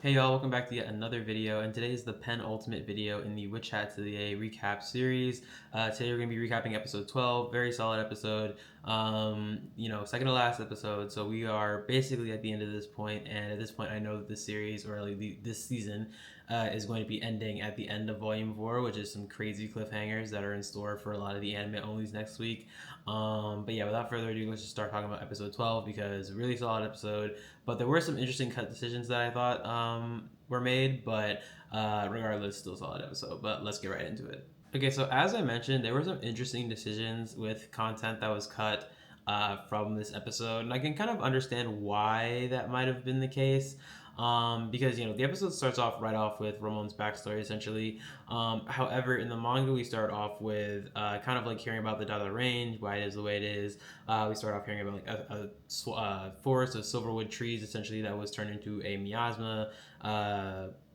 Hey y'all, welcome back to yet another video, and today is the penultimate video in the Witch Hat Atelier recap series. Today we're going to be recapping episode 12, very solid episode, second to last episode, so we are basically at the end of this point, and at this point I know that this series, or at least this season, is going to be ending at the end of Volume 4, which is some crazy cliffhangers that are in store for a lot of the anime-onlys next week. But yeah, without further ado, let's just start talking about episode 12, because really solid episode. But there were some interesting cut decisions that I thought were made, but regardless, still a solid episode. But let's get right into it. Okay, so as I mentioned, there were some interesting decisions with content that was cut from this episode, and I can kind of understand why that might have been the case. Because the episode starts off right off with Ramon's backstory essentially. However, in the manga, we start off with kind of like hearing about the Dada Range, why it is the way it is. We start off hearing about like a forest of silverwood trees essentially that was turned into a miasma.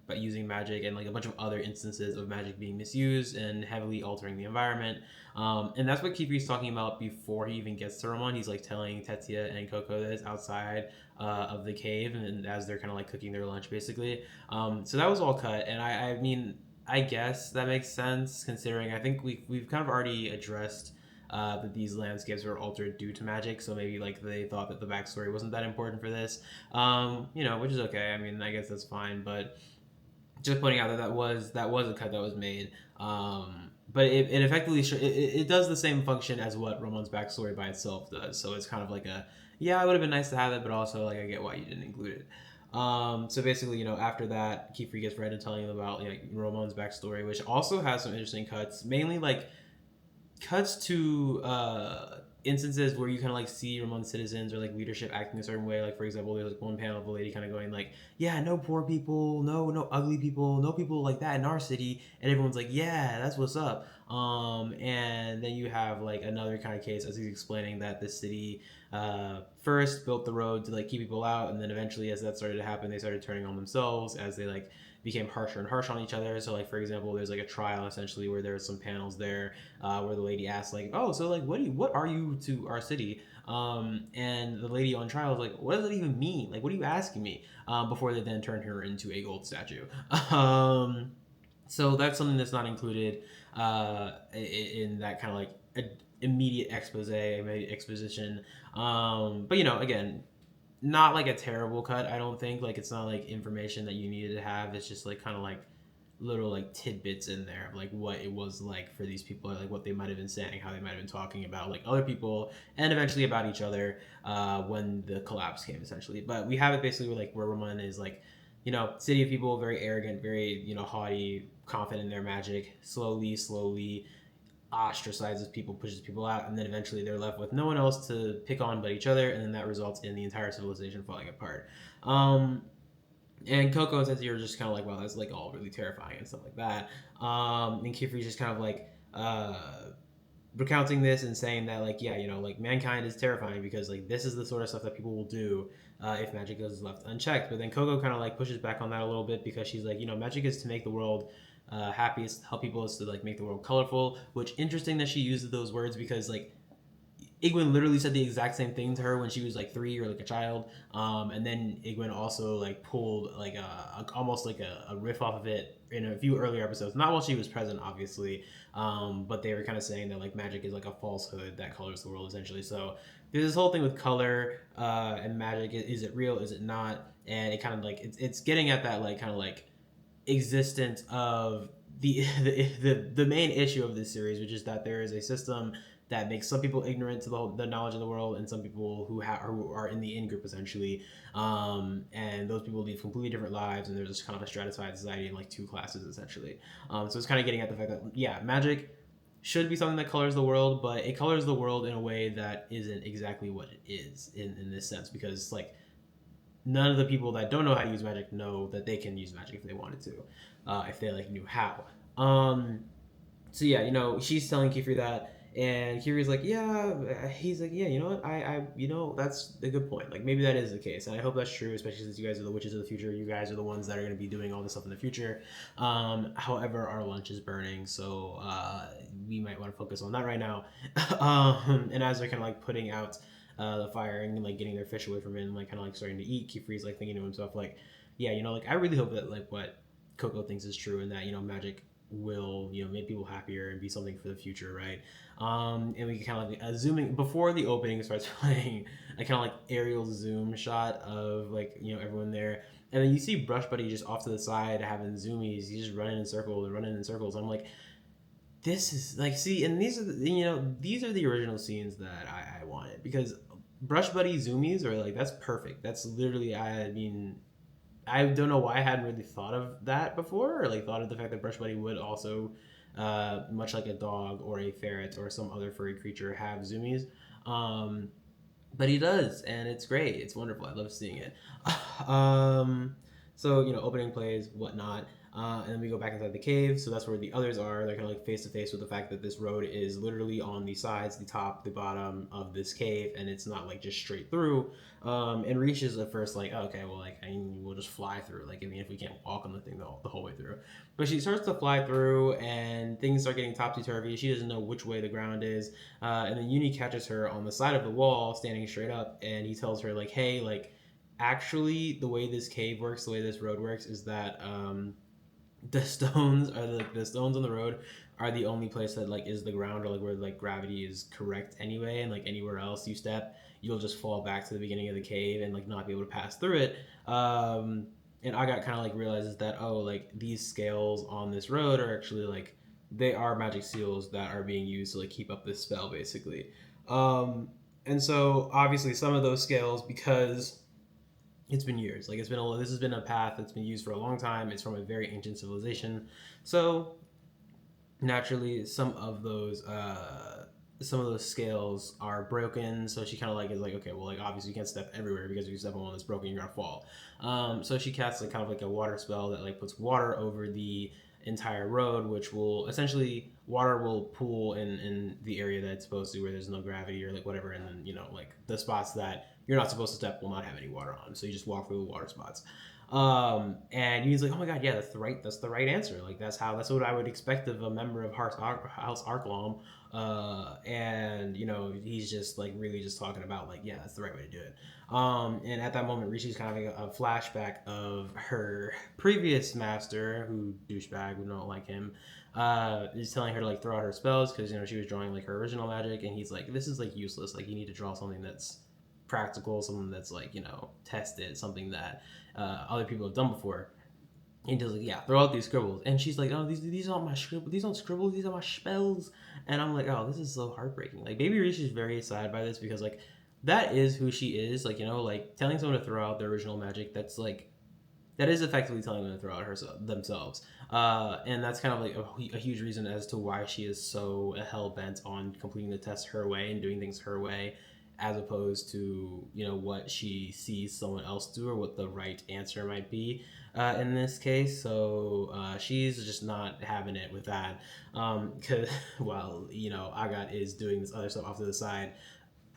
But using magic and like a bunch of other instances of magic being misused and heavily altering the environment. And that's what Kifi's talking about before he even gets to Ramon. He's like telling Tetsuya and Coco that it's outside of the cave, and as they're kind of like cooking their lunch basically. So that was all cut, and I mean, I guess that makes sense considering I think we've kind of already addressed that these landscapes were altered due to magic, so maybe like they thought that the backstory wasn't that important for this, which is okay. I mean, I guess that's fine, but just pointing out that that was a cut that was made. But it effectively it does the same function as what Ramon's backstory by itself does. So it's kind of like a yeah, it would have been nice to have it, but also like I get why you didn't include it. So basically, after that, Kiefer gets read and telling him about Ramon's backstory, which also has some interesting cuts, mainly like cuts to instances where you kind of like see Ramon's citizens or like leadership acting a certain way. Like for example, there's like one panel of a lady kind of going like, "Yeah, no poor people, no ugly people, no people like that in our city," and everyone's like, "Yeah, that's what's up." And then you have like another kind of case as he's explaining that the city first built the road to like keep people out, and then eventually, as that started to happen, they started turning on themselves as they like became harsher and harsher on each other. So like for example, there's like a trial essentially where there's some panels there where the lady asks like, "Oh, so like what are you to our city?" And the lady on trial is like, "What does that even mean? Like, what are you asking me?" Before they then turn her into a gold statue. um, so that's something that's not included in that kind of like immediate exposition. But again, not like a terrible cut. I don't think like it's not like information that you needed to have. It's just like kind of like little like tidbits in there of like what it was like for these people, like what they might have been saying, how they might have been talking about like other people, and eventually about each other when the collapse came essentially. But we have it basically like where Ramon is like, city of people, very arrogant, very haughty, confident in their magic. Slowly ostracizes people, pushes people out, and then eventually they're left with no one else to pick on but each other, and then that results in the entire civilization falling apart. And Coco says you're just kind of like, wow, that's like all really terrifying and stuff like that. And Kifri's just kind of like recounting this and saying that like, yeah, like mankind is terrifying because like this is the sort of stuff that people will do if magic is left unchecked. But then Coco kind of like pushes back on that a little bit because she's like, magic is to make the world happy, is to help people, is to like make the world colorful. Which interesting that she uses those words because like Igwin literally said the exact same thing to her when she was like 3 or like a child, and then Igwin also like pulled like almost like a riff off of it in a few earlier episodes. Not while she was present, obviously, but they were kind of saying that like magic is like a falsehood that colors the world essentially. So there's this whole thing with color and magic. Is it real? Is it not? And it kind of like it's getting at that like kind of like existence of the main issue of this series, which is that there is a system that makes some people ignorant to the knowledge of the world, and some people who are in the in group essentially, and those people lead completely different lives, and there's just kind of a stratified society in like two classes essentially. So it's kind of getting at the fact that yeah, magic should be something that colors the world, but it colors the world in a way that isn't exactly what it is in this sense, because like none of the people that don't know how to use magic know that they can use magic if they wanted to, if they like knew how. So yeah, she's telling Kiefer that, and Kiefer's like, yeah, he's like, yeah, you know what, that's a good point. Like maybe that is the case, and I hope that's true, especially since you guys are the witches of the future. You guys are the ones that are going to be doing all this stuff in the future. However, our lunch is burning, so we might want to focus on that right now. And as they're kind of like putting out the fire and like getting their fish away from it and like kind of like starting to eat, Kiefer's like thinking to himself like, yeah, like I really hope that like what Coco thinks is true, and that magic will make people happier and be something for the future, right? And we kind of like zooming before the opening starts playing, a kind of like aerial zoom shot of like everyone there, and then you see Brush Buddy just off to the side having zoomies. He's just running in circles and running in circles. I'm like, this is like, see, and these are these are the original scenes that I wanted, because Brush Buddy zoomies are like, that's perfect. That's literally, I mean, I don't know why I hadn't really thought of that before, or like thought of the fact that Brush Buddy would also, much like a dog or a ferret or some other furry creature, have zoomies. Um, but he does, and it's great. It's wonderful. I love seeing it. um, so opening plays, whatnot, and then we go back inside the cave. So that's where the others are. They're kind of like face to face with the fact that this road is literally on the sides, the top, the bottom of this cave, and it's not like just straight through. And Reach is at first like, oh, okay, well, like, I mean, we'll just fly through. Like, I mean, if we can't walk on the thing the whole way through. But she starts to fly through, and things start getting topsy turvy. She doesn't know which way the ground is. And then Uni catches her on the side of the wall, standing straight up, and he tells her like, "Hey, like, actually, the way this cave works, the way this road works, is that the stones are the stones on the road are the only place that like is the ground, or like where like gravity is correct anyway, and like anywhere else you step, you'll just fall back to the beginning of the cave and like not be able to pass through it." And I got kind of like realizes that, oh, like these scales on this road are actually like, they are magic seals that are being used to like keep up this spell basically. And so obviously some of those scales, because it's been years, like this has been a path that's been used for a long time, it's from a very ancient civilization, so naturally some of those scales are broken. So she kind of like is like, okay, well, like obviously you can't step everywhere, because if you step on one that's broken, you're gonna fall. So she casts like kind of like a water spell that like puts water over the entire road, which will essentially, water will pool in the area that it's supposed to, where there's no gravity or like whatever, and then like the spots that you're not supposed to step will not have any water on, so you just walk through the water spots. And he's like, oh my god, yeah, that's the right answer. Like that's what I would expect of a member of House Arklom. And he's just like really just talking about like, yeah, that's the right way to do it. And at that moment, Rishi's kind of like a flashback of her previous master, who douchebag, we don't like him, is telling her to like throw out her spells, because she was drawing like her original magic, and he's like, this is like useless. Like, you need to draw something that's practical, something that's like tested, something that other people have done before. And he's like, yeah, throw out these scribbles. And she's like, oh, these aren't my scribbles. These aren't scribbles. These are my spells. And I'm like, oh, this is so heartbreaking. Like, Baby Reach is very sad by this, because like that is who she is. Like, like telling someone to throw out their original magic, that's like, that is effectively telling them to throw out themselves. And that's kind of like a huge reason as to why she is so hell bent on completing the test her way and doing things her way, as opposed to what she sees someone else do, or what the right answer might be in this case. So she's just not having it with that, because well, Agat is doing this other stuff off to the side,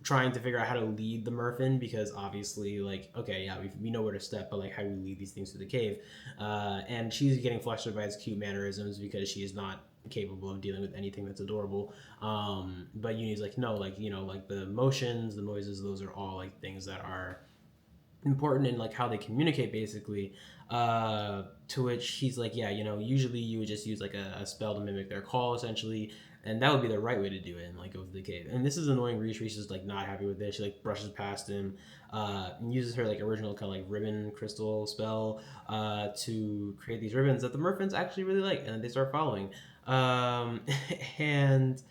trying to figure out how to lead the Murphin, because obviously, like, okay, yeah, we know where to step, but like, how do we lead these things through the cave? And she's getting flustered by his cute mannerisms, because she is not capable of dealing with anything that's adorable. But Uni's like, no, like, like the motions, the noises, those are all like things that are important in like how they communicate basically. To which he's like, yeah, usually you would just use like a spell to mimic their call essentially, and that would be the right way to do it, and like go to the cave. And this is annoying. Reese is like not happy with this. She like brushes past him, and uses her like original kind of like ribbon crystal spell to create these ribbons that the Murphins actually really like, and they start following. And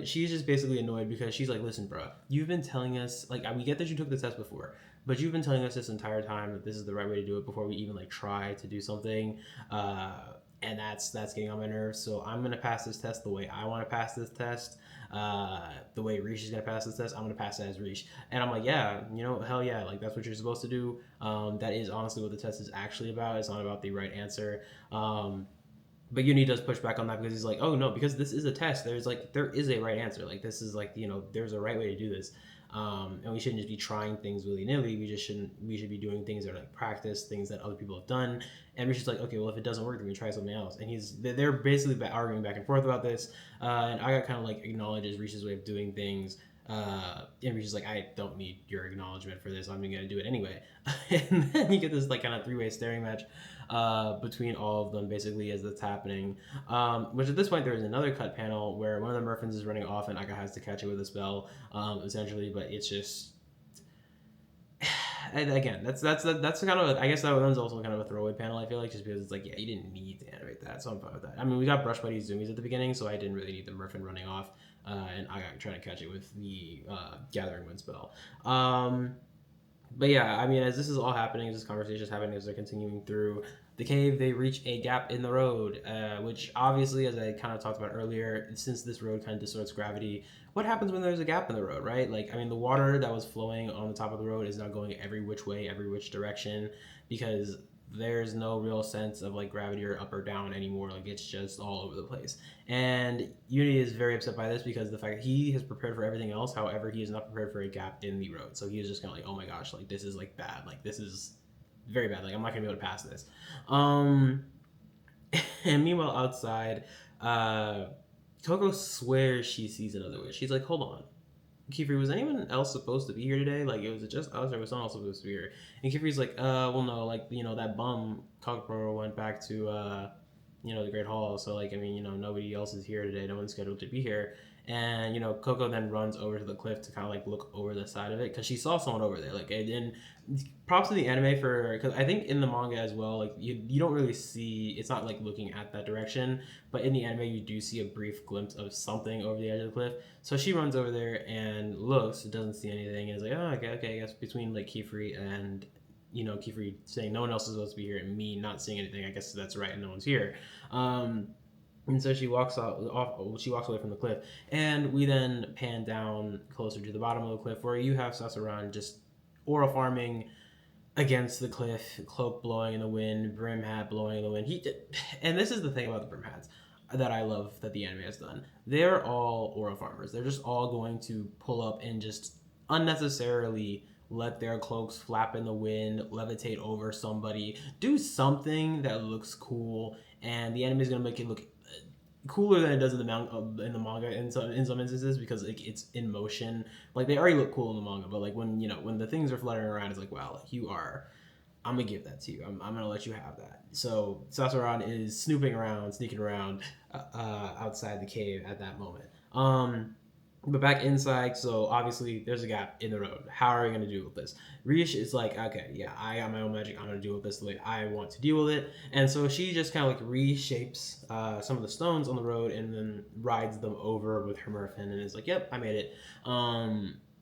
she's just basically annoyed, because she's like, listen, bro, you've been telling us, like, we get that you took the test before, but you've been telling us this entire time that this is the right way to do it before we even like try to do something. And that's getting on my nerves. So I'm gonna pass this test the way I want to pass this test. The way Rish is gonna pass this test, I'm gonna pass it as Rish. And I'm like, yeah, hell yeah, like that's what you're supposed to do. That is honestly what the test is actually about. It's not about the right answer. But Uni does push back on that, because he's like, oh no, because this is a test. There is a right answer. Like, this is like, there's a right way to do this. And we shouldn't just be trying things willy nilly. We should be doing things that are like practice, things that other people have done. And we're just like, okay, well, if it doesn't work, then we try something else. And they're basically arguing back and forth about this. And I got kind of like acknowledges Reese's way of doing things, And Reach is like, I don't need your acknowledgement for this. I'm gonna do it anyway. And then you get this like kind of three-way staring match between all of them basically as that's happening. Which at this point there is another cut panel where one of the Murphins is running off and Aga has to catch it with a spell, essentially. But it's just and again, that's kind of I guess that one's also kind of a throwaway panel. I feel like just because it's like, yeah, you didn't need to animate that, so I'm fine with that. I mean, we got Brush Buddy Zoomies at the beginning, so I didn't really need the Murphin running off, and I got trying to catch it with the Gathering Wind spell. But yeah, I mean, as this is all happening, as this conversation is happening, as they're continuing through the cave, they reach a gap in the road, which obviously, as I kind of talked about earlier, since this road kind of distorts gravity, what happens when there's a gap in the road, right? Like, I mean, the water that was flowing on the top of the road is now going every which way, every which direction, because there's no real sense of like gravity or up or down anymore. Like, it's just all over the place. And Unity is very upset by this because the fact that he has prepared for everything else, however, he is not prepared for a gap in the road. So he is just kind of like, oh my gosh, like this is like bad. Like this is very bad. Like I'm not gonna be able to pass this. And meanwhile, outside, Coco swears she sees another witch. She's like, hold on. Kiefer, was anyone else supposed to be here today? Like, was it just us or was someone else supposed to be here? And Kiefer's like, well, no, like, you know, that bum Cockbro went back to, you know, the Great Hall. So, like, I mean, you know, nobody else is here today. No one's scheduled to be here. And, you know, Coco then runs over to the cliff to kind of, like, look over the side of it because she saw someone over there. Like, and props to the anime for, because I think in the manga as well, like, you don't really see, it's not, like, looking at that direction. But in the anime, you do see a brief glimpse of something over the edge of the cliff. So she runs over there and looks, doesn't see anything, and is like, oh, okay, I guess between, like, Kiefer and, you know, Kiefer saying no one else is supposed to be here and me not seeing anything, I guess that's right, and no one's here. And so she walks she walks away from the cliff, and we then pan down closer to the bottom of the cliff where you have Sassuran just aura farming against the cliff, cloak blowing in the wind, brim hat blowing in the wind. And this is the thing about the brim hats that I love that the anime has done. They're all aura farmers. They're just all going to pull up and just unnecessarily let their cloaks flap in the wind, levitate over somebody, do something that looks cool, and the anime is going to make it look cooler than it does in the manga in some instances because like it's in motion. Like they already look cool in the manga, but like when when the things are fluttering around, it's like, wow, like you are. I'm gonna give that to you. I'm gonna let you have that. So Sassuran is snooping around, sneaking around outside the cave at that moment. But back inside, so obviously there's a gap in the road. How are we going to deal with this? Rish is like, okay, yeah, I got my own magic. I'm going to deal with this the way I want to deal with it. And so she just kind of like reshapes some of the stones on the road and then rides them over with her Murphin and is like, yep, I made it.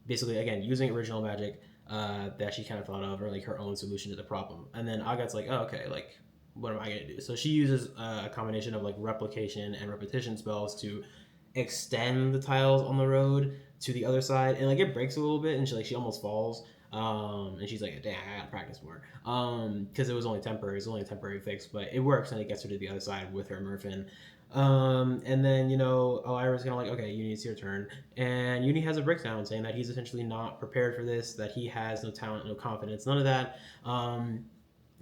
Basically, again, using original magic that she kind of thought of or like her own solution to the problem. And then Agat's like, oh, okay, like, what am I going to do? So she uses a combination of like replication and repetition spells to extend the tiles on the road to the other side, and like it breaks a little bit, and she almost falls. And she's like, "Dang, I gotta practice more." Because it was only temporary. It's only a temporary fix, but it works, and it gets her to the other side with her Murphin. And then Elira's kind of like, "Okay, Uni, it's your turn." And Uni has a breakdown saying that he's essentially not prepared for this, that he has no talent, no confidence, none of that. And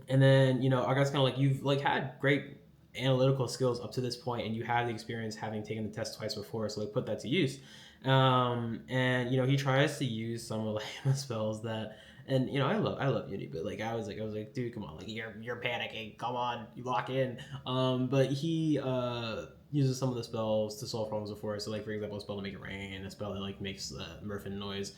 then Agat's kind of like, "You've like had great analytical skills up to this point and you have the experience having taken the test twice before, so like put that to use." And he tries to use some of like the spells that, and I love Uni, but like I was like dude, come on, like you're panicking, come on, you lock in. But he uses some of the spells to solve problems before, so like for example a spell to make it rain, a spell that like makes Murphin noise.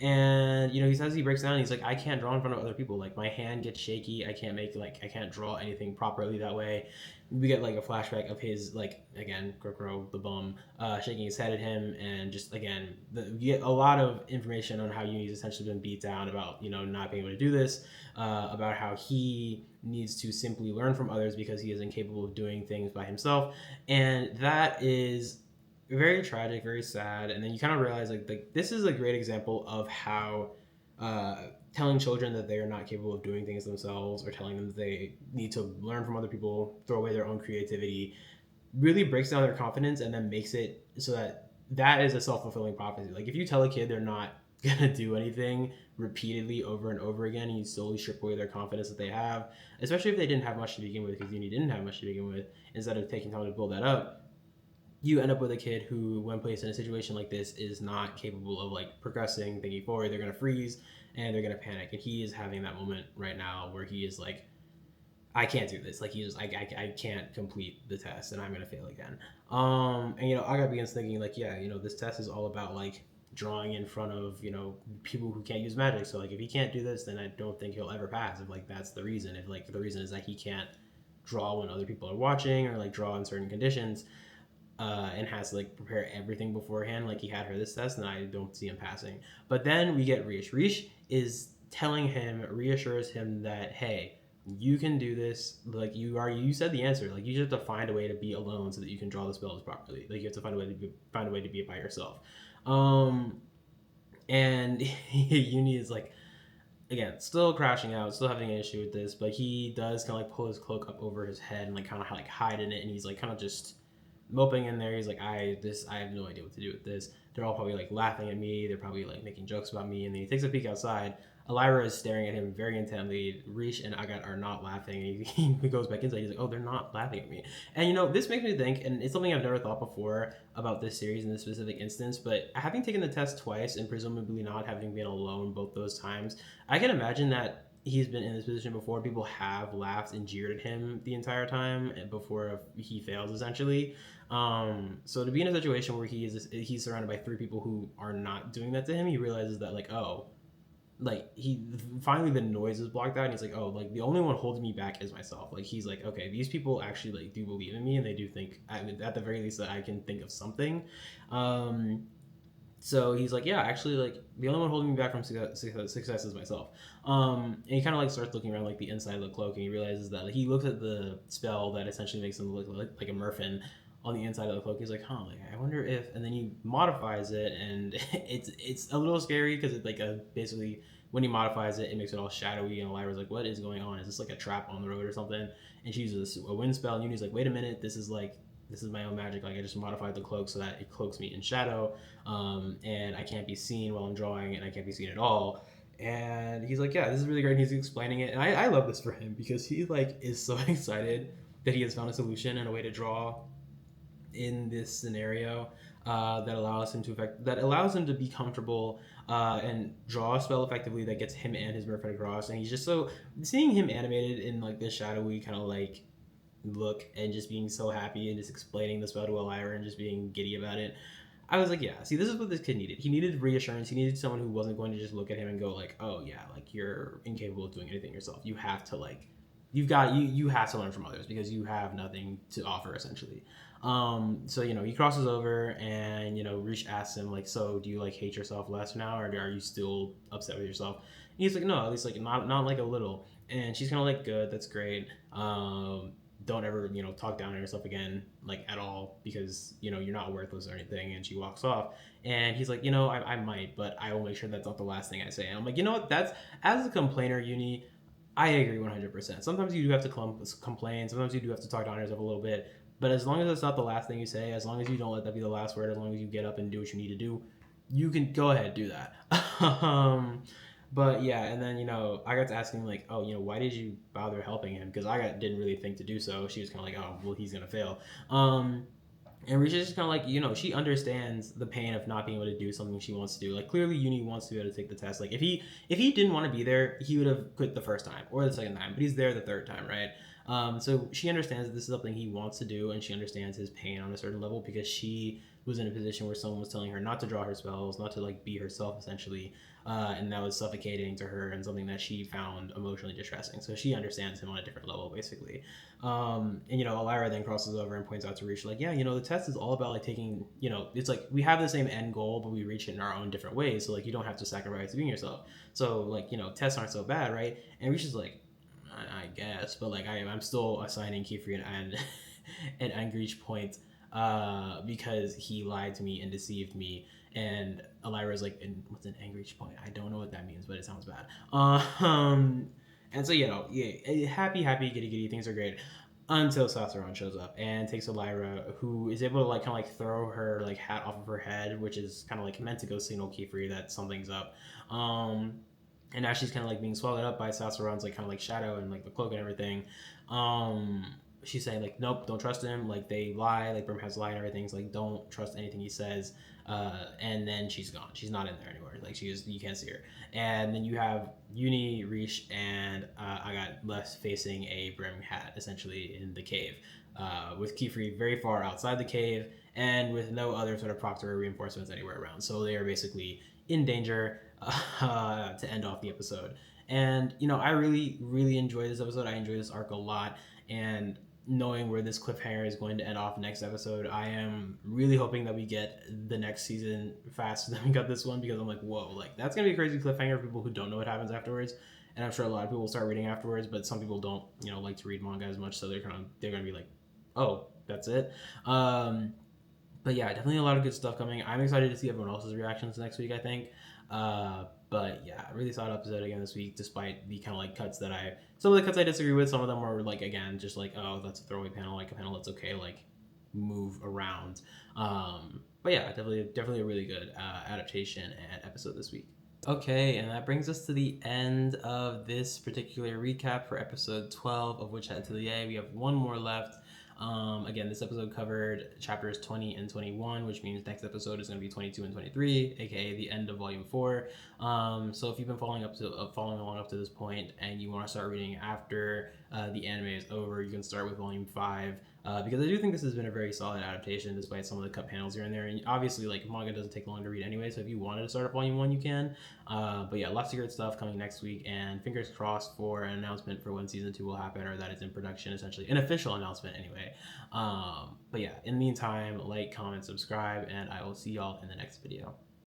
And he says, he breaks down and he's like, I can't draw in front of other people, like my hand gets shaky, I can't draw anything properly that way. We get like a flashback of his, like, again, Grokro the bum shaking his head at him, and just again you get a lot of information on how Uni's essentially been beat down about not being able to do this, about how he needs to simply learn from others because he is incapable of doing things by himself. And that is very tragic, very sad. And then you kind of realize like this is a great example of how telling children that they are not capable of doing things themselves, or telling them that they need to learn from other people, throw away their own creativity, really breaks down their confidence and then makes it so that is a self-fulfilling prophecy. Like if you tell a kid they're not gonna do anything repeatedly over and over again, and you slowly strip away their confidence that they have, especially if they didn't have much to begin with, because Uni didn't have much to begin with, instead of taking time to build that up, you end up with a kid who, when placed in a situation like this, is not capable of like progressing, thinking forward. They're gonna freeze and they're gonna panic. And he is having that moment right now where he is like, I can't do this. Like he's I can't complete the test and I'm gonna fail again. And I got begins thinking like, yeah, this test is all about like drawing in front of people who can't use magic. So like if he can't do this, then I don't think he'll ever pass. If like that's the reason. If like the reason is that he can't draw when other people are watching or like draw in certain conditions, and has to like prepare everything beforehand, like he had for this test, and I don't see him passing. But then we get Rish. Rish is telling him, reassures him that, hey, you can do this. Like you said the answer. Like you just have to find a way to be alone so that you can draw the spells properly. Like you have to find a way to be by yourself. And Uni is like, again, still crashing out, still having an issue with this, but he does kind of like pull his cloak up over his head and like kind of like hide in it, and he's like kind of just moping in there. He's like, I have no idea what to do with this. They're all probably like laughing at me. They're probably like making jokes about me. And then he takes a peek outside. Elira is staring at him very intently. Rish and Agat are not laughing. And he goes back inside. He's like, oh, they're not laughing at me. And this makes me think, and it's something I've never thought before about this series in this specific instance, but having taken the test twice and presumably not having been alone both those times, I can imagine that he's been in this position before. People have laughed and jeered at him the entire time before he fails, essentially. So to be in a situation where he's surrounded by three people who are not doing that to him, he realizes that like, oh, like he finally the noise is blocked out, and he's like, oh, like the only one holding me back is myself. Like he's like, okay, these people actually like do believe in me, and they do think at the very least that I can think of something. So he's like, yeah, actually, like the only one holding me back from success is myself. And he kind of like starts looking around like the inside of the cloak, and he realizes that like, he looks at the spell that essentially makes him look like a merfolk on the inside of the cloak. He's like, huh, like I wonder if, and then he modifies it, and it's a little scary because it like basically when he modifies it, it makes it all shadowy, and Elira's like, what is going on? Is this like a trap on the road or something? And she uses a wind spell, and Uni's like, wait a minute, this is my own magic. Like I just modified the cloak so that it cloaks me in shadow, and I can't be seen while I'm drawing, and I can't be seen at all. And he's like, yeah, this is really great. And he's explaining it, and I love this for him because he like is so excited that he has found a solution and a way to draw in this scenario that allows him to be comfortable and draw a spell effectively that gets him and his merfolk across. And he's just so seeing him animated in like this shadowy kind of like look and just being so happy and just explaining the spell to Elira and just being giddy about it. I was like, yeah, see, this is what this kid needed. He needed reassurance. He needed someone who wasn't going to just look at him and go like, oh yeah, like you're incapable of doing anything yourself. You have to like, you have to learn from others because you have nothing to offer essentially. So he crosses over, and Rish asks him like, so do you like hate yourself less now, or are you still upset with yourself? And he's like, no, at least like not like a little. And she's kind of like, good, that's great. Don't ever talk down on yourself again, like at all, because you're not worthless or anything. And she walks off, and he's like, I might, but I will make sure that's not the last thing I say. And I'm like, you know what, that's, as a complainer, Uni, I agree 100%. Sometimes you do have to complain, sometimes you do have to talk down on yourself a little bit, but as long as it's not the last thing you say, as long as you don't let that be the last word, as long as you get up and do what you need to do, you can go ahead, do that. But yeah, and then I got to asking like, oh, why did you bother helping him? Because didn't really think to do so. She was kind of like, oh, well, he's gonna fail. And Risha's just kind of like, she understands the pain of not being able to do something she wants to do. Like clearly, Uni wants to be able to take the test. Like if he didn't want to be there, he would have quit the first time or the second time, but he's there the third time, right? So she understands that this is something he wants to do, and she understands his pain on a certain level because she was in a position where someone was telling her not to draw her spells, not to like be herself essentially, and that was suffocating to her and something that she found emotionally distressing. So she understands him on a different level, basically. And Elira then crosses over and points out to Rish like, yeah, the test is all about like taking, it's like we have the same end goal, but we reach it in our own different ways. So like you don't have to sacrifice being yourself. So like tests aren't so bad, right? And Rish is like, I guess, but like I'm still assigning Kefri an Angreach point because he lied to me and deceived me. And Elira's like, what's an Angreach point? I don't know what that means, but it sounds bad. And so happy, giddy, things are great until Sassuron shows up and takes Elira, who is able to like kind of like throw her like hat off of her head, which is kind of like meant to go signal Kefri that something's up. And now she's kind of like being swallowed up by Sassuron's like kind of like shadow and like the cloak and everything. she's saying like, nope, don't trust him. Like they lie, like Brim has lied and everything. So like, don't trust anything he says. And then she's gone. She's not in there anymore. Like you can't see her. And then you have Uni, Rish, and I got left facing a Brim hat essentially in the cave, with Kefri very far outside the cave and with no other sort of proctor or reinforcements anywhere around. So they are basically in danger to end off the episode. And I really, really enjoy this episode. I enjoy this arc a lot, and knowing where this cliffhanger is going to end off next episode, I am really hoping that we get the next season faster than we got this one, because I'm like, whoa, like that's gonna be a crazy cliffhanger for people who don't know what happens afterwards. And I'm sure a lot of people will start reading afterwards, but some people don't, like to read manga as much, so they're gonna be like, oh, that's it. But yeah, definitely a lot of good stuff coming. I'm excited to see everyone else's reactions next week, I think. But yeah, really solid episode again this week, despite the kind of like cuts that some of the cuts I disagree with. Some of them were like, again, just like, oh, that's a throwaway panel, like a panel that's okay, like move around. But yeah, definitely a really good adaptation and episode this week. Okay, and that brings us to the end of this particular recap for episode 12 of Witch Hat Atelier. We have one more left. Again, this episode covered chapters 20 and 21, which means next episode is going to be 22 and 23, aka the end of volume 4. So if you've been following along up to this point and you want to start reading after the anime is over, you can start with volume 5. Because I do think this has been a very solid adaptation, despite some of the cut panels here and there. And obviously, like, manga doesn't take long to read anyway, so if you wanted to start at volume 1, you can. But yeah, lots of great stuff coming next week, and fingers crossed for an announcement for when season 2 will happen, or that it's in production, essentially. An official announcement, anyway. But yeah, in the meantime, like, comment, subscribe, and I will see y'all in the next video.